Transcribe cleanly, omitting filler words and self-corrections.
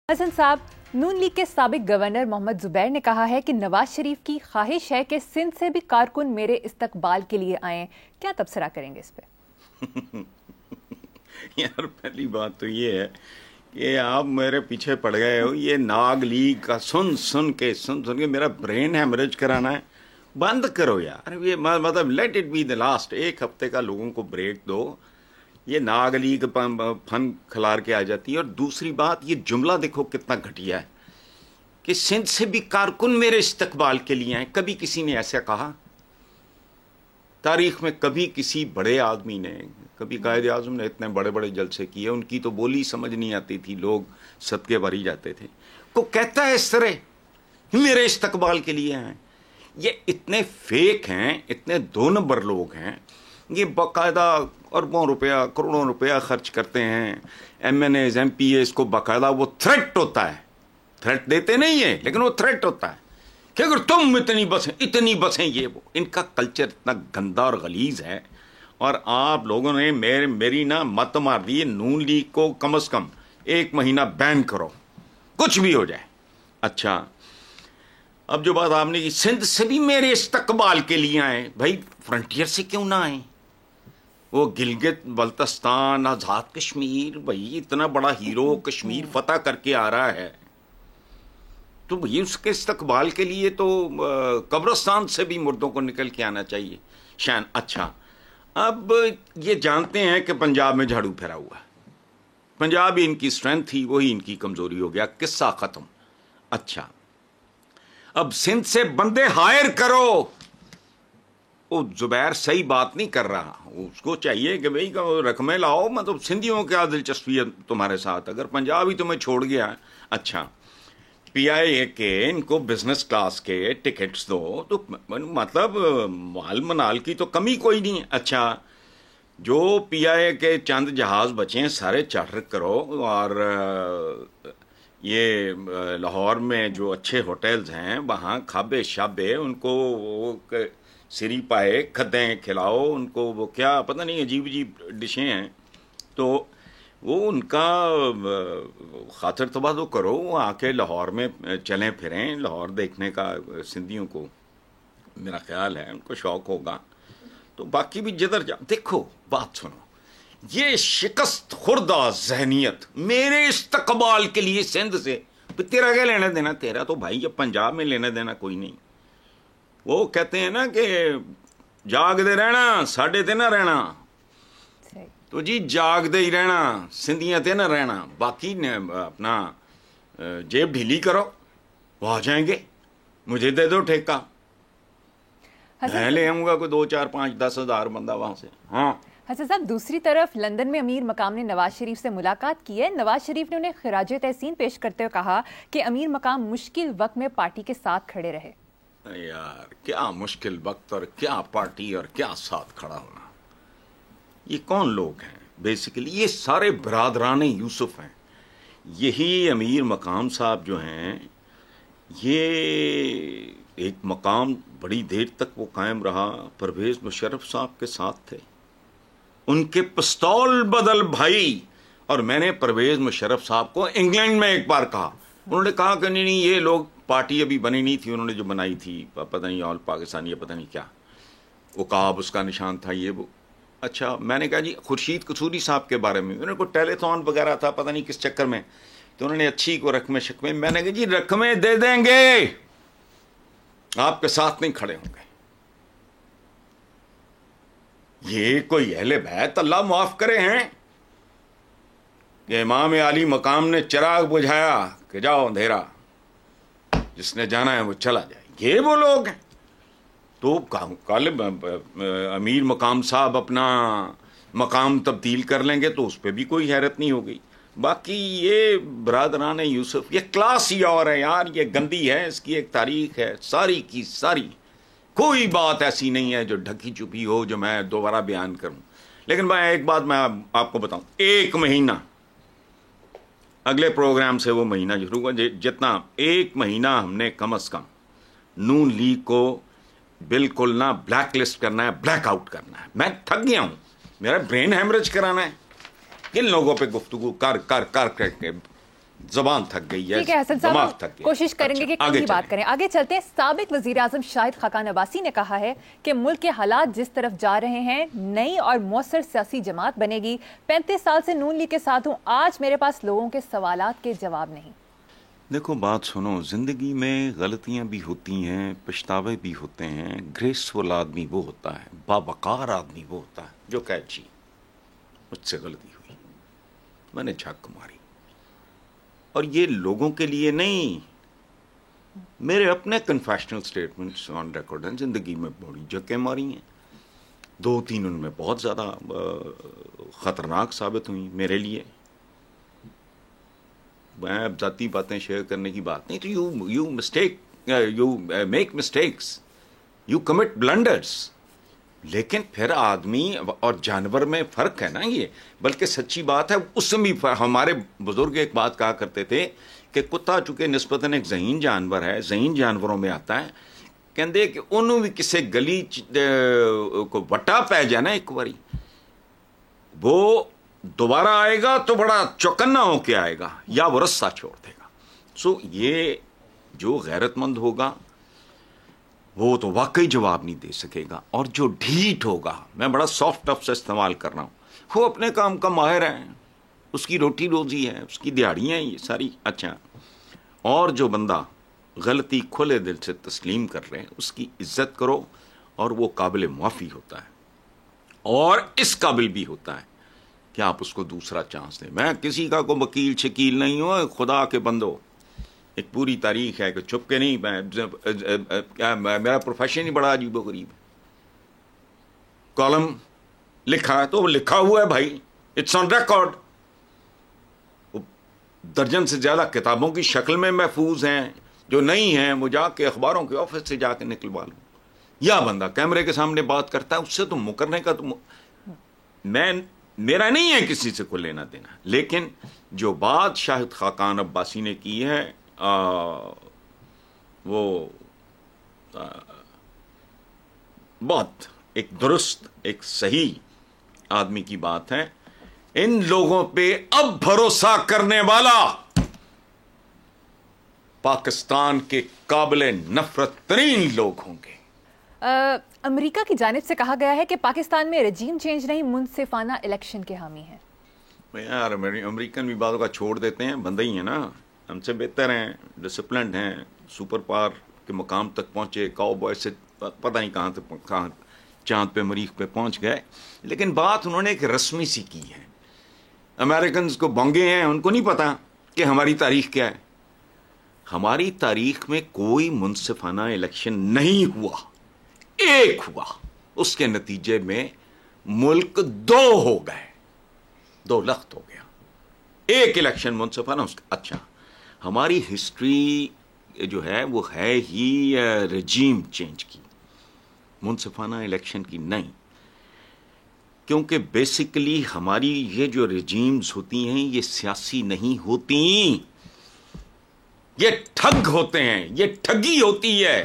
حسن صاحب، نون لیگ کے سابق گورنر محمد زبیر نے کہا ہے کہ نواز شریف کی خواہش ہے کہ سندھ سے بھی کارکن میرے استقبال کے لیے آئیں. کیا تبصرہ کریں گے اس پہ؟ یار پہلی بات تو یہ ہے کہ آپ میرے پیچھے پڑ گئے ہو. یہ ناگ لیگ کا سن کے میرا برین ہیمریج کرانا ہے. بند کرو یار. یہ مطلب let it be the last. ایک ہفتے کا لوگوں کو بریک دو. یہ ناگ لیگ فن کھلار کے آ جاتی ہے. اور دوسری بات، یہ جملہ دیکھو کتنا گھٹیا ہے کہ سندھ سے بھی کارکن میرے استقبال کے لیے آئیں. کبھی کسی نے ایسا کہا تاریخ میں؟ کبھی کسی بڑے آدمی نے، کبھی قائد اعظم نے اتنے بڑے بڑے جلسے کیے، ان کی تو بولی سمجھ نہیں آتی تھی، لوگ صدقے بھری جاتے تھے. کو کہتا ہے اس طرح میرے استقبال کے لیے آئیں؟ یہ اتنے فیک ہیں، اتنے دو نمبر لوگ ہیں. یہ باقاعدہ اربوں روپیہ کروڑوں روپیہ خرچ کرتے ہیں. MNEs MPEs کو باقاعدہ وہ تھریٹ ہوتا ہے. تھریٹ دیتے نہیں ہیں لیکن وہ تھریٹ ہوتا ہے کہ اگر تم اتنی بسیں یہ وہ. ان کا کلچر اتنا گندا اور غلیظ ہے. اور آپ لوگوں نے میری نا مت مار دی. نون لیگ کو کم از کم 1 مہینہ بین کرو، کچھ بھی ہو جائے. اچھا، اب جو بات آپ نے کی سندھ سے بھی میرے استقبال کے لیے آئیں. بھائی فرنٹیئر سے کیوں نہ آئیں؟ وہ گلگت بلتستان، آزاد کشمیر، بھائی اتنا بڑا ہیرو کشمیر فتح کر کے آ رہا ہے تو بھائی اس کے استقبال کے لیے تو قبرستان سے بھی مردوں کو نکل کے آنا چاہیے. شان اچھا، اب یہ جانتے ہیں کہ پنجاب میں جھاڑو پھیرا ہوا ہے. پنجاب ہی ان کی اسٹرینتھ تھی، وہی ان کی کمزوری ہو گیا. قصہ ختم. اچھا، اب سندھ سے بندے ہائر کرو. وہ زبیر صحیح بات نہیں کر رہا. اس کو چاہیے کہ بھائی رقمیں لاؤ. مطلب سندھیوں کیا دلچسپی ہے تمہارے ساتھ اگر پنجاب ہی تمہیں چھوڑ گیا. اچھا، پی آئی اے کے ان کو بزنس کلاس کے ٹکٹس دو تو مطلب مال منال کی تو کمی کوئی نہیں. اچھا، جو پی آئی اے کے چند جہاز بچے ہیں سارے چارٹر کرو. اور یہ لاہور میں جو اچھے ہوٹلز ہیں وہاں کھابے شابے ان کو سری پائے کھدیں کھلاؤ ان کو. وہ کیا پتہ نہیں عجیب عجیب ڈشیں ہیں تو وہ ان کا خاطر تبادل کرو. وہ آ کے لاہور میں چلیں پھریں. لاہور دیکھنے کا سندھیوں کو میرا خیال ہے ان کو شوق ہوگا. تو باقی بھی جدھر جا دیکھو. بات سنو، یہ شکست خوردہ ذہنیت میرے استقبال کے لیے سندھ سے، تیرا کیا لینا دینا؟ تیرا تو بھائی اب پنجاب میں لینا دینا کوئی نہیں. وہ کہتے ہیں نا کہ جاگ دے رہنا ساڈے تے نہ رہنا. تو جی جاگ دے ہی رہنا، سندھیاں تے نہ رہنا. باقی اپنا جیب ڈھیلی کرو، وہ آ جائیں گے. مجھے دے دو ٹھیکہ، میں لے آؤں گا کوئی 2 4 5 10 ہزار بندہ وہاں سے. ہاں حسن صاحب، دوسری طرف لندن میں امیر مقام نے نواز شریف سے ملاقات کی ہے. نواز شریف نے انہیں خراج تحسین پیش کرتے ہوئے کہا کہ امیر مقام مشکل وقت میں پارٹی کے ساتھ کھڑے رہے. یار کیا مشکل وقت اور کیا پارٹی اور کیا ساتھ کھڑا ہونا. یہ کون لوگ ہیں بیسیکلی؟ یہ سارے برادران یوسف ہیں. یہی امیر مقام صاحب جو ہیں، یہ ایک مقام بڑی دیر تک وہ قائم رہا. پرویز مشرف صاحب کے ساتھ تھے، ان کے پستول بدل بھائی. اور میں نے پرویز مشرف صاحب کو انگلینڈ میں ایک بار کہا، انہوں نے کہا کہ نہیں یہ لوگ، پارٹی ابھی بنی نہیں تھی، انہوں نے جو بنائی تھی پتہ نہیں آل پاکستانی پتہ نہیں کیا، عقاب اس کا نشان تھا یہ وہ. اچھا، میں نے کہا جی خورشید قصوری صاحب کے بارے میں، انہوں نے کوئی ٹیلی تھون وغیرہ تھا پتہ نہیں کس چکر میں، تو انہوں نے اچھی کو رقمیں شکمیں. میں نے کہا جی رقمیں دے دیں گے، آپ کے ساتھ نہیں کھڑے ہوں گے. یہ کوئی اہل بیت اللہ معاف کرے ہیں کہ امام علی مقام نے چراغ بجھایا کہ جاؤ اندھیرا، جس نے جانا ہے وہ چلا جائے. یہ وہ لوگ ہیں. تو کل امیر مقام صاحب اپنا مقام تبدیل کر لیں گے تو اس پہ بھی کوئی حیرت نہیں ہوگی. باقی یہ برادران یوسف، یہ کلاس ہی اور ہے یار. یہ گندی ہے، اس کی ایک تاریخ ہے ساری کی ساری. کوئی بات ایسی نہیں ہے جو ڈھکی چھپی ہو جو میں دوبارہ بیان کروں. لیکن میں ایک بات میں آپ کو بتاؤں، 1 مہینہ اگلے پروگرام سے وہ مہینہ شروع ہوا جتنا 1 مہینہ ہم نے کم از کم نون لیگ کو بالکل نہ بلیک لسٹ کرنا ہے، بلیک آؤٹ کرنا ہے. میں تھک گیا ہوں، میرا برین ہیمریج کرانا ہے. کن لوگوں پہ گفتگو کر کے زبان تھک گئی ہے، ٹھیک ہے حسن دماغ صاحب، تھک گیا. کوشش کریں گے کہ کم ہی بات کریں. آگے چلتے ہیں. سابق وزیر اعظم شاہد خاقان عباسی نے کہا ہے کہ ملک کے حالات جس طرف جا رہے ہیں نئی اور مؤثر سیاسی جماعت بنے گی. 35 سال سے نون لیگ کے ساتھ ہوں، آج میرے پاس لوگوں کے سوالات کے جواب نہیں. دیکھو بات سنو، زندگی میں غلطیاں بھی ہوتی ہیں، پچھتاوے بھی ہوتے ہیں. گریسفل آدمی وہ ہوتا ہے، باوقار آدمی وہ ہوتا ہے جو کہ جی مجھ سے غلطی ہوئی، میں نے جھک ماری. اور یہ لوگوں کے لیے نہیں، میرے اپنے کنفیشنل سٹیٹمنٹس آن ریکارڈ ہیں. زندگی میں بڑی جھکیں ماری ہیں، 2-3 ان میں بہت زیادہ خطرناک ثابت ہوئی میرے لیے. میں اب ذاتی باتیں شیئر کرنے کی بات نہیں، تو you make mistakes, you commit blunders. لیکن پھر آدمی اور جانور میں فرق ہے نا یہ، بلکہ سچی بات ہے. اس میں بھی ہمارے بزرگ ایک بات کہا کرتے تھے کہ کتا چونکہ نسبتاً ایک ذہین جانور ہے، ذہین جانوروں میں آتا ہے. کہندے کہ انہوں بھی کسی گلی کو وٹا پہ جانا ایک باری، وہ دوبارہ آئے گا تو بڑا چوکنا ہو کے آئے گا، یا وہ رستہ چھوڑ دے گا. سو یہ جو غیرت مند ہوگا وہ تو واقعی جواب نہیں دے سکے گا. اور جو ڈھیٹ ہوگا، میں بڑا سافٹ لفظ استعمال کر رہا ہوں، وہ اپنے کام کا ماہر ہے، اس کی روٹی روزی ہے، اس کی دیہڑیاں ہیں یہ ساری. اچھا، اور جو بندہ غلطی کھلے دل سے تسلیم کر رہے ہیں اس کی عزت کرو، اور وہ قابل معافی ہوتا ہے، اور اس قابل بھی ہوتا ہے کہ آپ اس کو دوسرا چانس دیں. میں کسی کا کوئی وکیل شکیل نہیں ہوں، خدا کے بندو. ایک پوری تاریخ ہے کہ چھپ کے نہیں، میرا پروفیشن ہی بڑا عجیب و غریب ہے. کالم لکھا ہے تو وہ لکھا ہوا ہے بھائی، اٹس آن ریکارڈ. درجن سے زیادہ کتابوں کی شکل میں محفوظ ہیں، جو نہیں ہیں وہ جا کے اخباروں کے آفس سے جا کے نکلوا لوں. یا بندہ کیمرے کے سامنے بات کرتا ہے، اس سے تو مکرنے کا تو میرا نہیں ہے کسی سے کو لینا دینا. لیکن جو بات شاہد خاقان عباسی نے کی ہے وہ بہت ایک درست، ایک صحیح آدمی کی بات ہے. ان لوگوں پہ اب بھروسہ کرنے والا پاکستان کے قابل نفرت ترین لوگ ہوں گے. امریکہ کی جانب سے کہا گیا ہے کہ پاکستان میں رجیم چینج نہیں، منصفانہ الیکشن کے حامی ہیں. یار امریکن بھی بعضوں کا چھوڑ دیتے ہیں، بندے ہی ہیں نا، ہم سے بہتر ہیں، ڈسپلنڈ ہیں، سپر پاور کے مقام تک پہنچے، کاؤ بوائے سے پتہ نہیں کہاں چاند پہ مریخ پہ پہنچ گئے. لیکن بات انہوں نے ایک رسمی سی کی ہے. امریکنز کو بونگے ہیں، ان کو نہیں پتا کہ ہماری تاریخ کیا ہے. ہماری تاریخ میں کوئی منصفانہ الیکشن نہیں ہوا، ایک ہوا، اس کے نتیجے میں ملک 2 ہو گئے، 2 لخت ہو گیا. ایک الیکشن منصفانہ اس کا. اچھا، ہماری ہسٹری جو ہے وہ ہے ہی رجیم چینج کی، منصفانہ الیکشن کی نہیں. کیونکہ بیسیکلی ہماری یہ جو رجیمز ہوتی ہیں یہ سیاسی نہیں ہوتی، یہ ٹھگ ہوتے ہیں، یہ ٹھگی ہوتی ہے.